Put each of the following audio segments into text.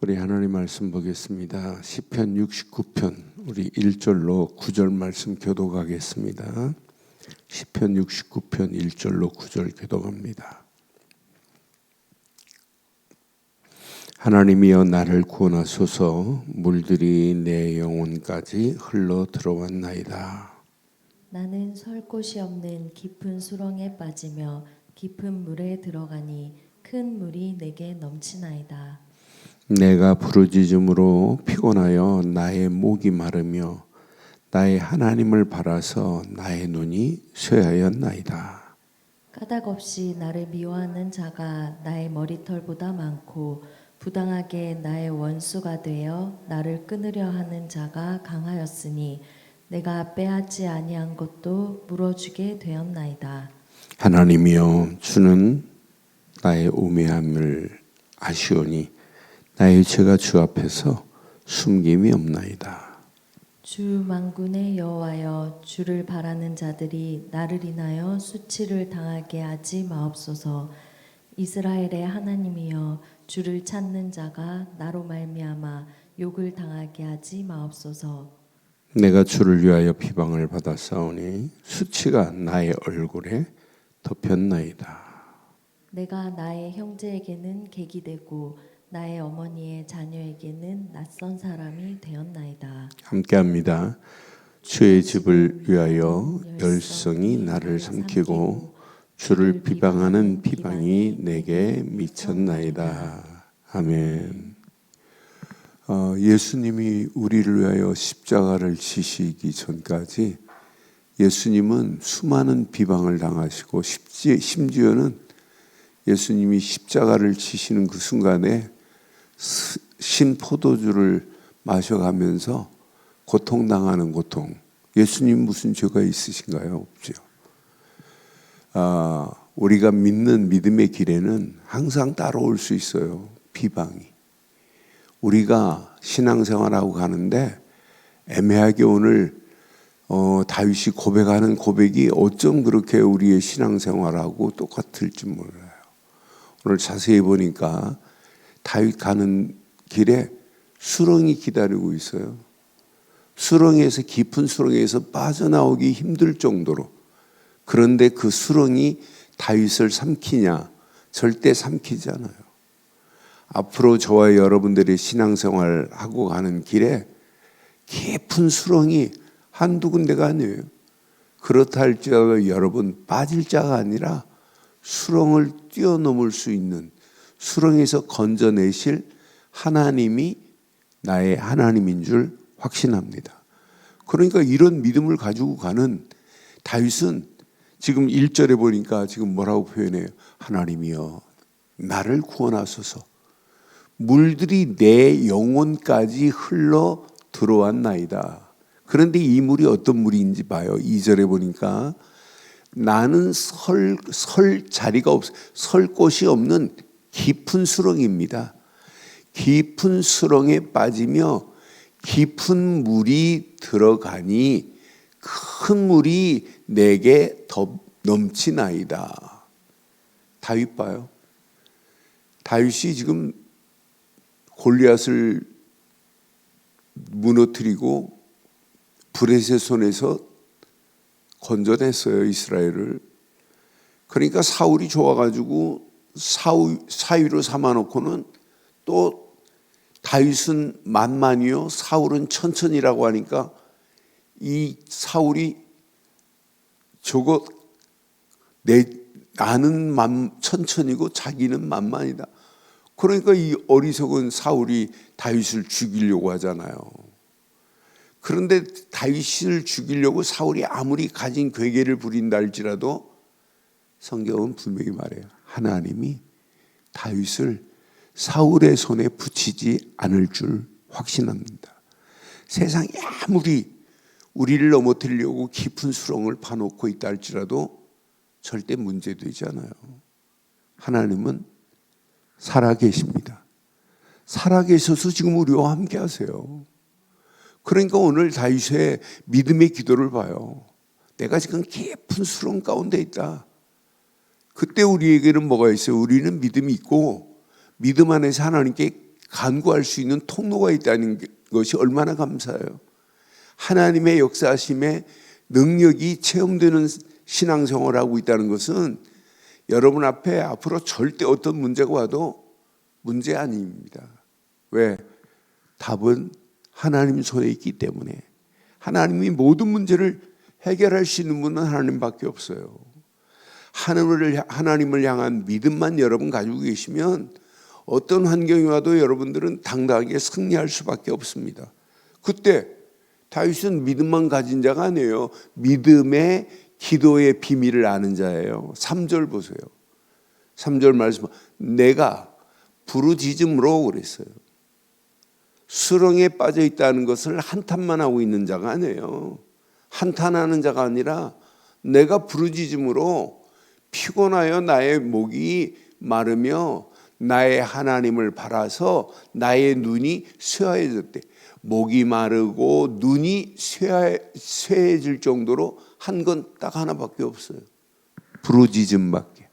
우리 하나님 말씀 보겠습니다. 시편 69편 우리 1절로 9절 말씀 교독하겠습니다. 시편 69편 1절로 9절 교독합니다. 하나님이여 나를 구원하소서. 물들이 내 영혼까지 흘러 들어왔나이다. 나는 설 곳이 없는 깊은 수렁에 빠지며 깊은 물에 들어가니 큰 물이 내게 넘치나이다. 내가 부르짖음으로 피곤하여 나의 목이 마르며 나의 하나님을 바라서 나의 눈이 쇠하였나이다. 까닭없이 나를 미워하는 자가 나의 머리털보다 많고 부당하게 나의 원수가 되어 나를 끊으려 하는 자가 강하였으니 내가 빼앗지 아니한 것도 물어주게 되었나이다. 하나님이여 주는 나의 우매함을 아시오니 나의 죄가 주 앞에서 숨김이 없나이다. 주 만군의 여호와여, 주를 바라는 자들이 나를 인하여 수치를 당하게 하지 마옵소서. 이스라엘의 하나님이여, 주를 찾는 자가 나로 말미암아 욕을 당하게 하지 마옵소서. 내가 주를 위하여 비방을 받았사오니 수치가 나의 얼굴에 덮였나이다. 내가 나의 형제에게는 객이 되고 나의 어머니의 자녀에게는 낯선 사람이 되었나이다. 함께합니다. 주의 집을 위하여 열성이 나를 삼키고 주를 비방하는 비방이 내게 미쳤나이다. 아멘. 예수님이 우리를 위하여 십자가를 지시기 전까지 예수님은 수많은 비방을 당하시고 심지어는 예수님이 십자가를 지시는 그 순간에 신 포도주를 마셔가면서 고통당하는 고통. 예수님 무슨 죄가 있으신가요? 없죠. 우리가 믿는 믿음의 길에는 항상 따라올 수 있어요. 비방이. 우리가 신앙생활하고 가는데 애매하게 오늘 다윗이 고백하는 고백이 어쩜 그렇게 우리의 신앙생활하고 똑같을지 몰라요. 오늘 자세히 보니까 다윗 가는 길에 수렁이 기다리고 있어요. 수렁에서 깊은 수렁에서 빠져나오기 힘들 정도로. 그런데 그 수렁이 다윗을 삼키냐? 절대 삼키지 않아요. 앞으로 저와 여러분들의 신앙생활 하고 가는 길에 깊은 수렁이 한두 군데가 아니에요. 그렇다 할지라도 여러분 빠질 자가 아니라 수렁을 뛰어넘을 수 있는, 수렁에서 건져내실 하나님이 나의 하나님인 줄 확신합니다. 그러니까 이런 믿음을 가지고 가는 다윗은 지금 1절에 보니까 지금 뭐라고 표현해요? 하나님이여 나를 구원하소서. 물들이 내 영혼까지 흘러 들어왔나이다. 그런데 이 물이 어떤 물인지 봐요. 2절에 보니까 나는 설 자리가 설 곳이 없는 깊은 수렁입니다. 깊은 수렁에 빠지며 깊은 물이 들어가니 큰 물이 내게 더 넘치나이다. 다윗 봐요. 다윗이 지금 골리앗을 무너뜨리고 브렛의 손에서 건져냈어요, 이스라엘을. 그러니까 사울이 좋아가지고 사위로 삼아놓고는 또 다윗은 만만이요 사울은 천천히라고 하니까 이 사울이 저거 나는 천천히고 자기는 만만이다. 그러니까 이 어리석은 사울이 다윗을 죽이려고 하잖아요. 그런데 다윗을 죽이려고 사울이 아무리 가진 괴계를 부린다 할지라도 성경은 분명히 말해요. 하나님이 다윗을 사울의 손에 붙이지 않을 줄 확신합니다. 세상이 아무리 우리를 넘어뜨리려고 깊은 수렁을 파놓고 있다 할지라도 절대 문제되지 않아요. 하나님은 살아계십니다. 살아계셔서 지금 우리와 함께 하세요. 그러니까 오늘 다윗의 믿음의 기도를 봐요. 내가 지금 깊은 수렁 가운데 있다. 그때 우리에게는 뭐가 있어요? 우리는 믿음이 있고 믿음 안에서 하나님께 간구할 수 있는 통로가 있다는 것이 얼마나 감사해요. 하나님의 역사하심의 능력이 체험되는 신앙생활을 하고 있다는 것은 여러분 앞에 앞으로 절대 어떤 문제가 와도 문제 아닙니다. 왜? 답은 하나님 손에 있기 때문에. 하나님이 모든 문제를 해결할 수 있는 분은 하나님밖에 없어요. 하나님을 향한 믿음만 여러분 가지고 계시면 어떤 환경이 와도 여러분들은 당당하게 승리할 수밖에 없습니다. 그때 다윗은 믿음만 가진 자가 아니에요. 믿음의 기도의 비밀을 아는 자예요. 3절 보세요. 3절 말씀, 내가 부르짖음으로 그랬어요. 수렁에 빠져 있다는 것을 한탄만 하고 있는 자가 아니에요. 한탄하는 자가 아니라 내가 부르짖음으로 피곤하여 나의 목이 마르며 나의 하나님을 바라서 나의 눈이 쇠하여졌대. 목이 마르고 눈이 쇠해질 정도로 한 건 딱 하나밖에 없어요. 부르짖음밖에.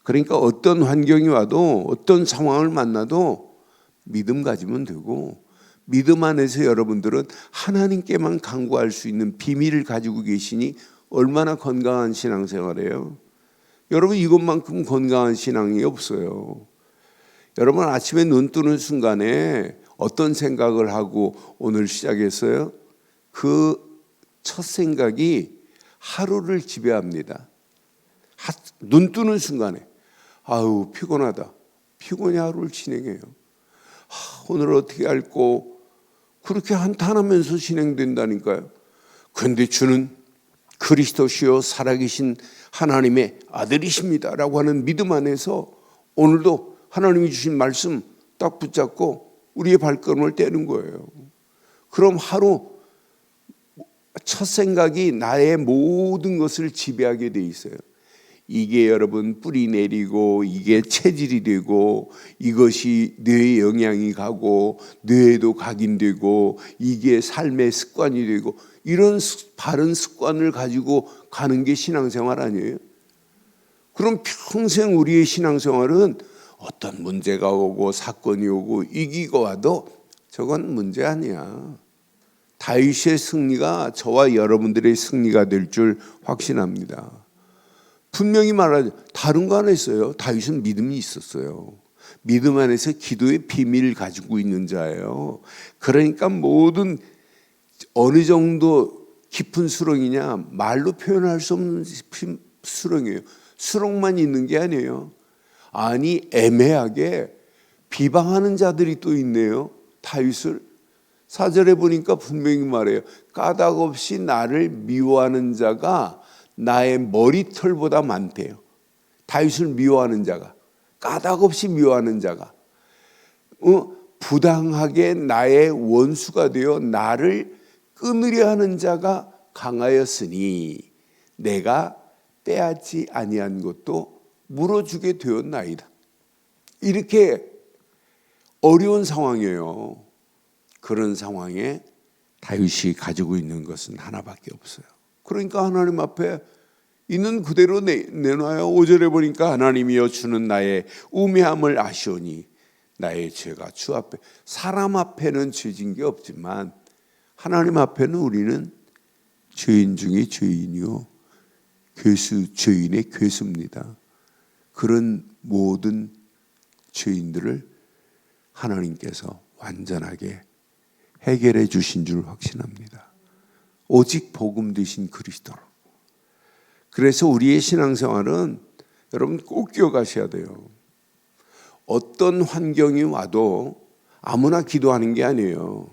그러니까 어떤 환경이 와도 어떤 상황을 만나도 믿음 가지면 되고, 믿음 안에서 여러분들은 하나님께만 간구할 수 있는 비밀을 가지고 계시니 얼마나 건강한 신앙생활이에요. 여러분, 이것만큼 건강한 신앙이 없어요. 여러분, 아침에 눈 뜨는 순간에 어떤 생각을 하고 오늘 시작했어요? 그 첫 생각이 하루를 지배합니다. 눈 뜨는 순간에 아유 피곤하다. 피곤히 하루를 진행해요. 오늘 어떻게 할고 그렇게 한탄하면서 진행된다니까요. 그런데 주는 그리스도시요 살아계신 하나님의 아들이십니다 라고 하는 믿음 안에서 오늘도 하나님이 주신 말씀 딱 붙잡고 우리의 발걸음을 떼는 거예요. 그럼 하루 첫 생각이 나의 모든 것을 지배하게 돼 있어요. 이게 여러분 뿌리 내리고 이게 체질이 되고 이것이 뇌에 영향이 가고 뇌에도 각인되고 이게 삶의 습관이 되고 이런 바른 습관을 가지고 가는 게 신앙생활 아니에요? 그럼 평생 우리의 신앙생활은 어떤 문제가 오고 사건이 오고 위기가 와도 저건 문제 아니야. 다윗의 승리가 저와 여러분들의 승리가 될 줄 확신합니다. 분명히 말하죠. 다른 거 안 했어요. 다윗은 믿음이 있었어요. 믿음 안에서 기도의 비밀을 가지고 있는 자예요. 그러니까 모든 어느 정도 깊은 수렁이냐 말로 표현할 수 없는 수렁이에요. 수렁만 있는 게 아니에요. 아니 애매하게 비방하는 자들이 또 있네요. 다윗을 4절에 보니까 분명히 말해요. 까닭 없이 나를 미워하는 자가 나의 머리털보다 많대요. 다윗을 미워하는 자가, 까닭 없이 미워하는 자가, 부당하게 나의 원수가 되어 나를 끊으려 하는 자가 강하였으니 내가 빼앗지 아니한 것도 물어주게 되었나이다. 이렇게 어려운 상황이에요. 그런 상황에 다윗이 가지고 있는 것은 하나밖에 없어요. 그러니까 하나님 앞에 있는 그대로 내놔요. 5절에 보니까 하나님이여 주는 나의 우매함을 아시오니 나의 죄가 주 앞에, 사람 앞에는 죄진 게 없지만 하나님 앞에는 우리는 죄인 중에 죄인이요 괴수, 죄인의 괴수입니다. 그런 모든 죄인들을 하나님께서 완전하게 해결해 주신 줄 확신합니다. 오직 복음 되신 그리스도로. 그래서 우리의 신앙생활은 여러분 꼭 기억하셔야 돼요. 어떤 환경이 와도 아무나 기도하는 게 아니에요.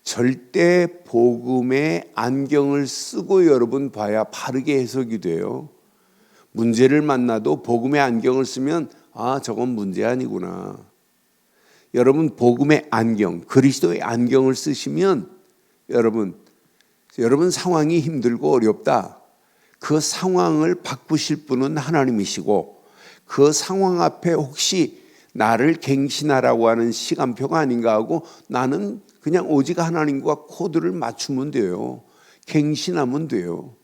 절대 복음의 안경을 쓰고 여러분 봐야 바르게 해석이 돼요. 문제를 만나도 복음의 안경을 쓰면 저건 문제 아니구나. 여러분 복음의 안경, 그리스도의 안경을 쓰시면 여러분 상황이 힘들고 어렵다. 그 상황을 바꾸실 분은 하나님이시고 그 상황 앞에 혹시 나를 갱신하라고 하는 시간표가 아닌가 하고 나는 그냥 오직 하나님과 코드를 맞추면 돼요. 갱신하면 돼요.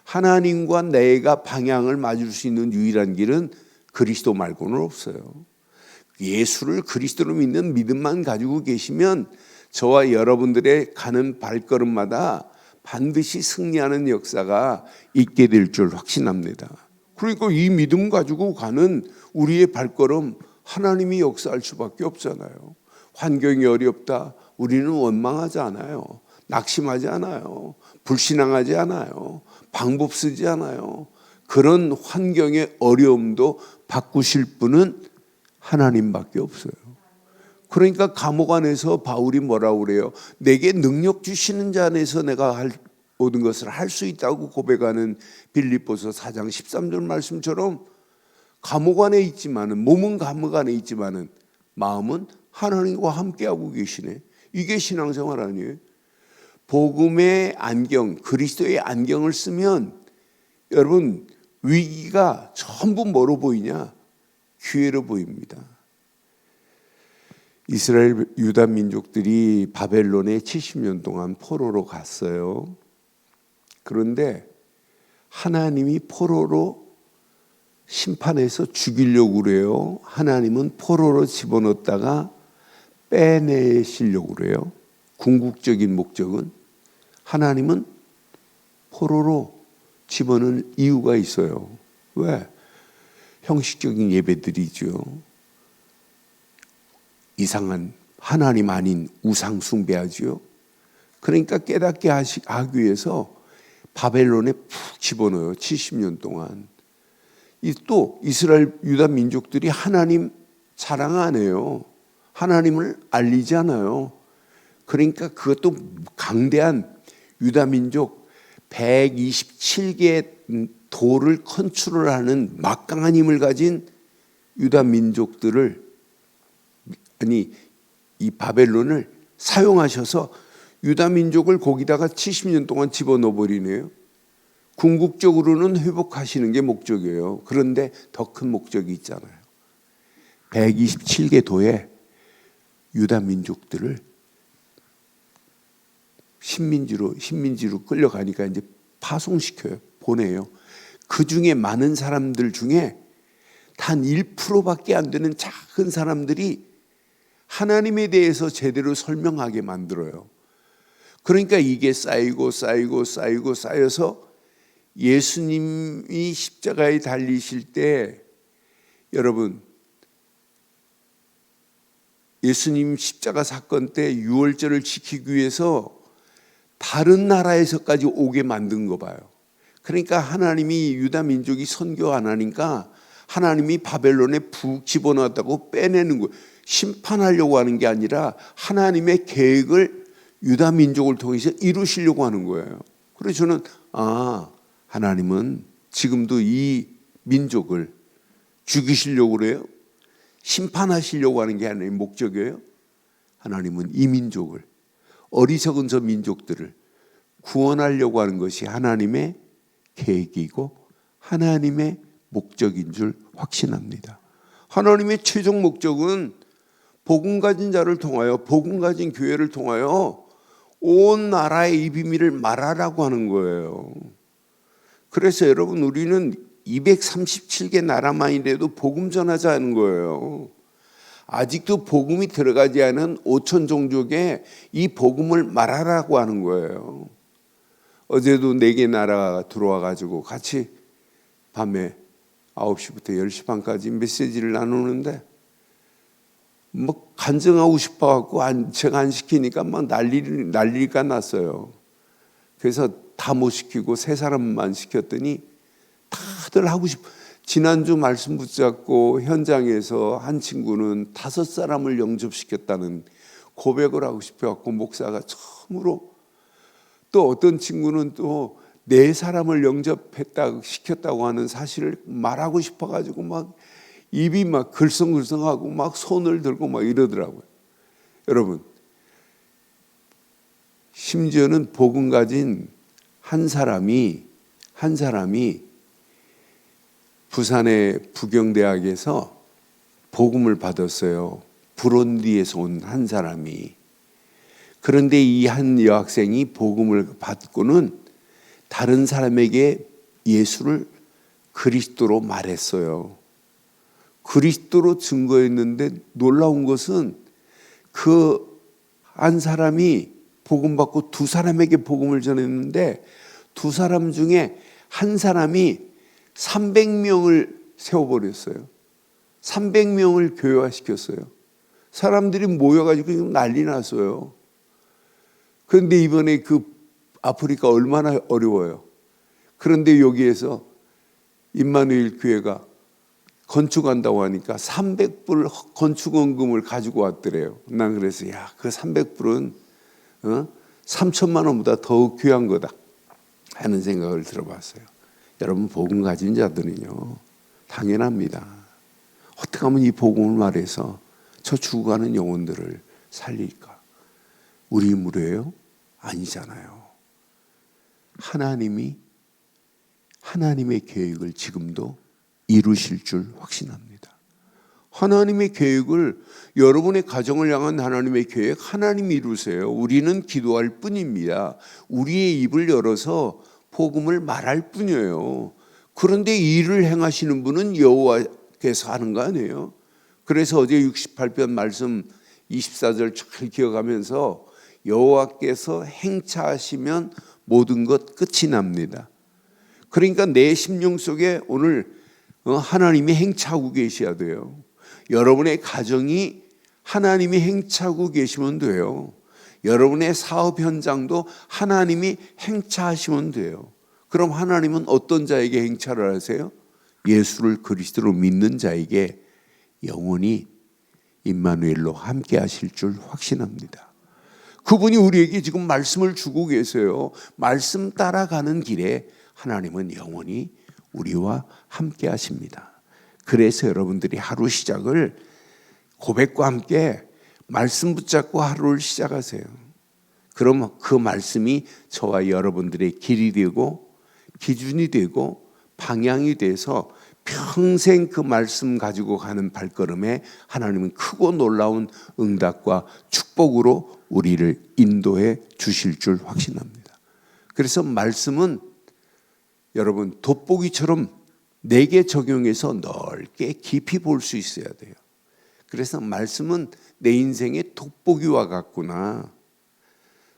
하나님과 내가 방향을 맞을 수 있는 유일한 길은 그리스도 말고는 없어요. 예수를 그리스도로 믿는 믿음만 가지고 계시면 저와 여러분들의 가는 발걸음마다 반드시 승리하는 역사가 있게 될 줄 확신합니다. 그러니까 이 믿음 가지고 가는 우리의 발걸음 하나님이 역사할 수밖에 없잖아요. 환경이 어렵다. 우리는 원망하지 않아요. 낙심하지 않아요. 불신앙하지 않아요. 방법 쓰지 않아요. 그런 환경의 어려움도 바꾸실 분은 하나님밖에 없어요. 그러니까 감옥 안에서 바울이 뭐라고 그래요? 내게 능력 주시는 자 안에서 내가 모든 것을 할 수 있다고 고백하는 빌립보서 4장 13절 말씀처럼 감옥 안에 있지만은, 몸은 감옥 안에 있지만은 마음은 하나님과 함께하고 계시네. 이게 신앙생활 아니에요? 복음의 안경, 그리스도의 안경을 쓰면 여러분 위기가 전부 뭐로 보이냐? 기회로 보입니다. 이스라엘 유다 민족들이 바벨론에 70년 동안 포로로 갔어요. 그런데 하나님이 포로로 심판해서 죽이려고 그래요. 하나님은 포로로 집어넣었다가 빼내시려고 그래요. 궁극적인 목적은 하나님은 포로로 집어넣을 이유가 있어요. 왜? 형식적인 예배드리죠. 이상한 하나님 아닌 우상 숭배하지요. 그러니까 깨닫게 하기 위해서 바벨론에 푹 집어넣어요. 70년 동안. 또 이스라엘 유다 민족들이 하나님 사랑 안 해요. 하나님을 알리지 않아요. 그러니까 그것도 강대한 유다 민족 127개의 도를 컨트롤하는 막강한 힘을 가진 유다 민족들을, 아니 이 바벨론을 사용하셔서 유다 민족을 거기다가 70년 동안 집어넣어 버리네요. 궁극적으로는 회복하시는 게 목적이에요. 그런데 더 큰 목적이 있잖아요. 127개 도에 유다 민족들을 식민지로 끌려가니까 이제 파송시켜요. 보내요. 그 중에 많은 사람들 중에 단 1%밖에 안 되는 작은 사람들이 하나님에 대해서 제대로 설명하게 만들어요. 그러니까 이게 쌓여서 예수님이 십자가에 달리실 때, 여러분 예수님 십자가 사건 때 유월절을 지키기 위해서 다른 나라에서까지 오게 만든 거 봐요. 그러니까 하나님이 유다 민족이 선교 안 하니까 하나님이 바벨론에 푹 집어넣었다고 빼내는 거예요. 심판하려고 하는 게 아니라 하나님의 계획을 유다 민족을 통해서 이루시려고 하는 거예요. 그래서 저는 하나님은 지금도 이 민족을 죽이시려고 그래요? 심판하시려고 하는 게 하나님의 목적이에요? 하나님은 이 민족을, 어리석은 저 민족들을 구원하려고 하는 것이 하나님의 계획이고 하나님의 목적인 줄 확신합니다. 하나님의 최종 목적은 복음 가진 자를 통하여, 복음 가진 교회를 통하여 온 나라의 이 비밀을 말하라고 하는 거예요. 그래서 여러분 우리는 237개 나라만이라도 복음 전하자는 거예요. 아직도 복음이 들어가지 않은 5천 종족에 이 복음을 말하라고 하는 거예요. 어제도 4개 나라가 들어와 가지고 같이 밤에 9시부터 10시 반까지 메시지를 나누는데 뭐 간증하고 싶어갖고 제가 안 시키니까 막 난리가 났어요. 그래서 다 못 시키고 3사람만 시켰더니 다들 하고 싶어. 지난주 말씀 붙잡고 현장에서 한 친구는 5사람을 영접시켰다는 고백을 하고 싶어갖고 목사가 처음으로, 또 어떤 친구는 또 4사람을 시켰다고 하는 사실을 말하고 싶어가지고 막 입이 막 글썽글썽하고 막 손을 들고 막 이러더라고요. 여러분, 심지어는 복음 가진 한 사람이 부산의 부경대학에서 복음을 받았어요. 부룬디에서 온 한 사람이. 그런데 이 한 여학생이 복음을 받고는 다른 사람에게 예수를 그리스도로 말했어요. 그리스도로 증거했는데 놀라운 것은 그 한 사람이 복음 받고 두 사람에게 복음을 전했는데 두 사람 중에 한 사람이 300명을 세워버렸어요. 300명을 교회화시켰어요. 사람들이 모여가지고 지금 난리 났어요. 그런데 이번에 그 아프리카 얼마나 어려워요. 그런데 여기에서 임마누엘 교회가 건축한다고 하니까 300불 건축원금을 가지고 왔더래요. 난 그래서 그 300불은 3천만 원보다 더 귀한 거다 하는 생각을 들어봤어요. 여러분, 복음 가진 자들은요 당연합니다. 어떻게 하면 이 복음을 말해서 저 죽어가는 영혼들을 살릴까? 우리 무료예요? 아니잖아요. 하나님의 계획을 지금도 이루실 줄 확신합니다. 하나님의 계획을, 여러분의 가정을 향한 하나님의 계획 하나님이 이루세요. 우리는 기도할 뿐입니다. 우리의 입을 열어서 복음을 말할 뿐이에요. 그런데 이 일을 행하시는 분은 여호와께서 하는 거 아니에요? 그래서 어제 68편 말씀 24절 잘 기억하면서 여호와께서 행차하시면 모든 것 끝이 납니다. 그러니까 내 심령 속에 오늘 하나님이 행차하고 계셔야 돼요. 여러분의 가정이 하나님이 행차하고 계시면 돼요. 여러분의 사업 현장도 하나님이 행차하시면 돼요. 그럼 하나님은 어떤 자에게 행차를 하세요? 예수를 그리스도로 믿는 자에게 영원히 임마누엘로 함께 하실 줄 확신합니다. 그분이 우리에게 지금 말씀을 주고 계세요. 말씀 따라가는 길에 하나님은 영원히 우리와 함께 하십니다. 그래서 여러분들이 하루 시작을 고백과 함께 말씀 붙잡고 하루를 시작하세요. 그럼 그 말씀이 저와 여러분들의 길이 되고 기준이 되고 방향이 돼서 평생 그 말씀 가지고 가는 발걸음에 하나님은 크고 놀라운 응답과 축복으로 우리를 인도해 주실 줄 확신합니다. 그래서 말씀은 여러분 돋보기처럼 내게 적용해서 넓게 깊이 볼 수 있어야 돼요. 그래서 말씀은 내 인생의 돋보기와 같구나.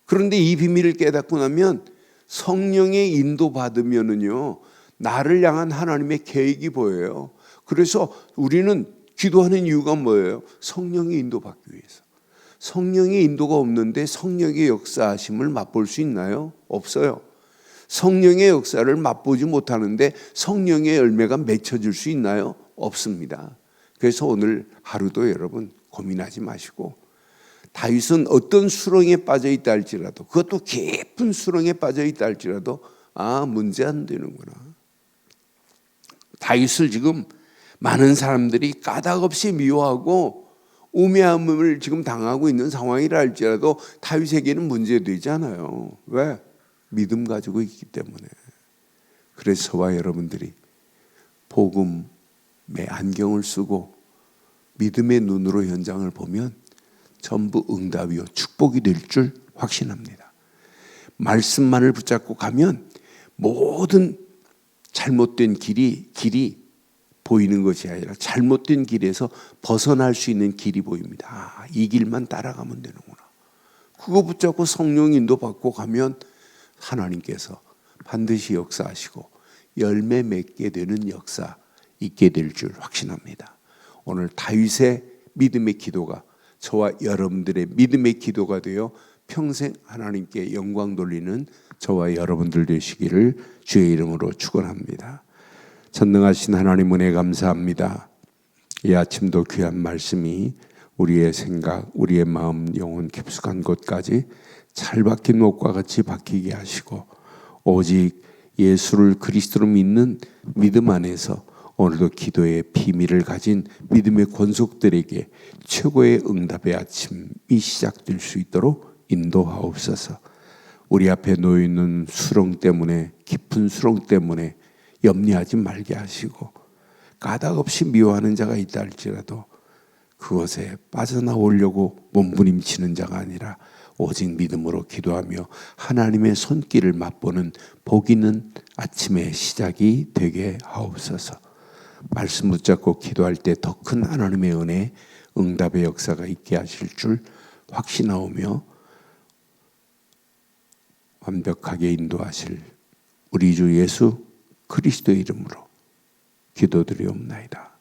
그런데 이 비밀을 깨닫고 나면 성령의 인도 받으면은요 나를 향한 하나님의 계획이 보여요. 그래서 우리는 기도하는 이유가 뭐예요? 성령의 인도 받기 위해서. 성령의 인도가 없는데 성령의 역사하심을 맛볼 수 있나요? 없어요. 성령의 역사를 맛보지 못하는데 성령의 열매가 맺혀질 수 있나요? 없습니다. 그래서 오늘 하루도 여러분 고민하지 마시고, 다윗은 어떤 수렁에 빠져 있다 할지라도, 그것도 깊은 수렁에 빠져 있다 할지라도 문제 안 되는구나. 다윗을 지금 많은 사람들이 까닭없이 미워하고 우매함을 지금 당하고 있는 상황이라 할지라도 다윗에게는 문제되지 않아요. 왜? 믿음 가지고 있기 때문에. 그래서 저와 여러분들이 복음의 안경을 쓰고 믿음의 눈으로 현장을 보면 전부 응답이요 축복이 될 줄 확신합니다. 말씀만을 붙잡고 가면 모든 잘못된 길이 보이는 것이 아니라 잘못된 길에서 벗어날 수 있는 길이 보입니다. 이 길만 따라가면 되는구나. 그거 붙잡고 성령 인도 받고 가면 하나님께서 반드시 역사하시고 열매 맺게 되는 역사 있게 될 줄 확신합니다. 오늘 다윗의 믿음의 기도가 저와 여러분들의 믿음의 기도가 되어 평생 하나님께 영광 돌리는 저와 여러분들 되시기를 주의 이름으로 축원합니다. 전능하신 하나님 은혜 감사합니다. 이 아침도 귀한 말씀이 우리의 생각, 우리의 마음, 영혼 깊숙한 곳까지 잘 박힌 목과 같이 박히게 하시고, 오직 예수를 그리스도로 믿는 믿음 안에서 오늘도 기도의 비밀을 가진 믿음의 권속들에게 최고의 응답의 아침이 시작될 수 있도록 인도하옵소서. 우리 앞에 놓여있는 수렁 때문에, 깊은 수렁 때문에 염려하지 말게 하시고, 까닭없이 미워하는 자가 있다 할지라도 그것에 빠져나오려고 몸부림치는 자가 아니라 오직 믿음으로 기도하며 하나님의 손길을 맛보는 복 있는 아침의 시작이 되게 하옵소서. 말씀 붙잡고 기도할 때 더 큰 하나님의 은혜, 응답의 역사가 있게 하실 줄 확신하오며 완벽하게 인도하실 우리 주 예수 그리스도의 이름으로 기도드리옵나이다.